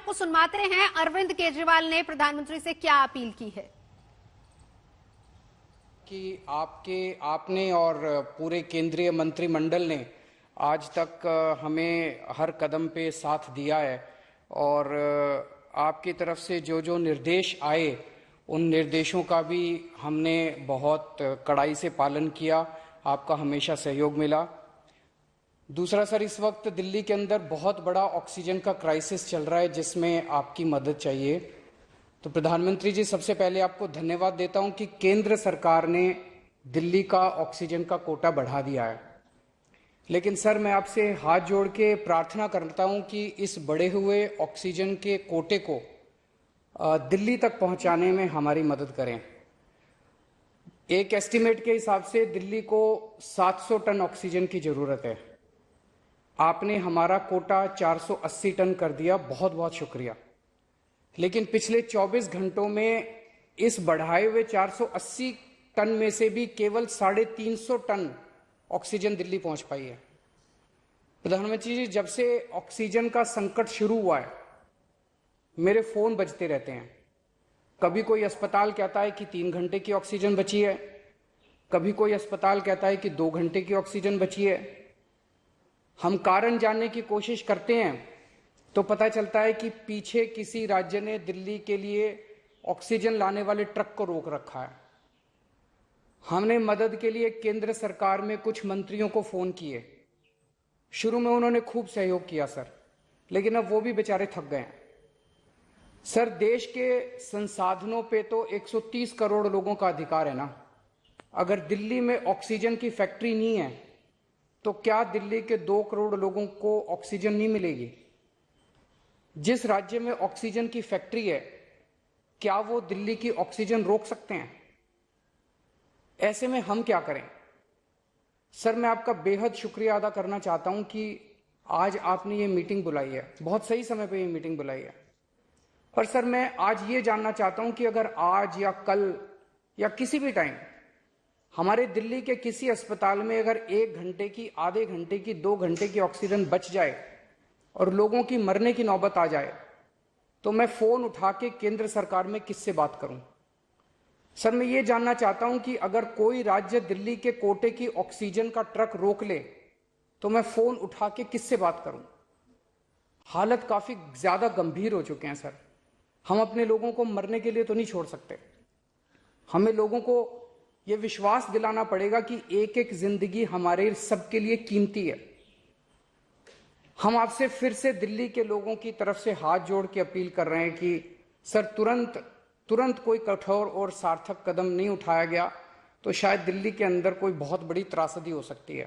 आपको सुनवाते हैं अरविंद केजरीवाल ने प्रधानमंत्री से क्या अपील की है। कि आपने और पूरे केंद्रीय मंत्रिमंडल ने आज तक हमें हर कदम पे साथ दिया है और आपकी तरफ से जो जो निर्देश आए उन निर्देशों का भी हमने बहुत कड़ाई से पालन किया। आपका हमेशा सहयोग मिला। दूसरा सर, इस वक्त दिल्ली के अंदर बहुत बड़ा ऑक्सीजन का क्राइसिस चल रहा है जिसमें आपकी मदद चाहिए। तो प्रधानमंत्री जी, सबसे पहले आपको धन्यवाद देता हूं कि केंद्र सरकार ने दिल्ली का ऑक्सीजन का कोटा बढ़ा दिया है। लेकिन सर, मैं आपसे हाथ जोड़ के प्रार्थना करता हूं कि इस बढ़े हुए ऑक्सीजन के कोटे को दिल्ली तक पहुंचाने में हमारी मदद करें। एक एस्टीमेट के हिसाब से दिल्ली को 700 टन ऑक्सीजन की जरूरत है। आपने हमारा कोटा 480 टन कर दिया, बहुत बहुत शुक्रिया। लेकिन पिछले 24 घंटों में इस बढ़ाए हुए 480 टन में से भी केवल 350 टन ऑक्सीजन दिल्ली पहुंच पाई है। प्रधानमंत्री जी, जब से ऑक्सीजन का संकट शुरू हुआ है मेरे फोन बजते रहते हैं। कभी कोई अस्पताल कहता है कि 3 घंटे की ऑक्सीजन बची है, कभी कोई अस्पताल कहता है कि 2 घंटे की ऑक्सीजन बची है। हम कारण जानने की कोशिश करते हैं तो पता चलता है कि पीछे किसी राज्य ने दिल्ली के लिए ऑक्सीजन लाने वाले ट्रक को रोक रखा है। हमने मदद के लिए केंद्र सरकार में कुछ मंत्रियों को फोन किए। शुरू में उन्होंने खूब सहयोग किया सर, लेकिन अब वो भी बेचारे थक गए हैं। सर, देश के संसाधनों पे तो 130 करोड़ लोगों का अधिकार है ना। अगर दिल्ली में ऑक्सीजन की फैक्ट्री नहीं है तो क्या दिल्ली के 2 करोड़ लोगों को ऑक्सीजन नहीं मिलेगी? जिस राज्य में ऑक्सीजन की फैक्ट्री है, क्या वो दिल्ली की ऑक्सीजन रोक सकते हैं? ऐसे में हम क्या करें? सर, मैं आपका बेहद शुक्रिया अदा करना चाहता हूं कि आज आपने ये मीटिंग बुलाई है। बहुत सही समय पे ये मीटिंग बुलाई है। पर सर, मैं आज ये जानना चाहता हूं कि अगर आज या कल या किसी भी टाइम हमारे दिल्ली के किसी अस्पताल में अगर 1 घंटे की, आधे घंटे की, 2 घंटे की ऑक्सीजन बच जाए और लोगों की मरने की नौबत आ जाए तो मैं फोन उठा के केंद्र सरकार में किससे बात करूं? सर, मैं ये जानना चाहता हूं कि अगर कोई राज्य दिल्ली के कोटे की ऑक्सीजन का ट्रक रोक ले तो मैं फोन उठा के किससे बात करूं? हालत काफी ज्यादा गंभीर हो चुके हैं सर। हम अपने लोगों को मरने के लिए तो नहीं छोड़ सकते। हमें लोगों को यह विश्वास दिलाना पड़ेगा कि एक एक जिंदगी हमारे सबके लिए कीमती है। हम आपसे फिर से दिल्ली के लोगों की तरफ से हाथ जोड़ के अपील कर रहे हैं कि सर, तुरंत कोई कठोर और सार्थक कदम नहीं उठाया गया तो शायद दिल्ली के अंदर कोई बहुत बड़ी त्रासदी हो सकती है।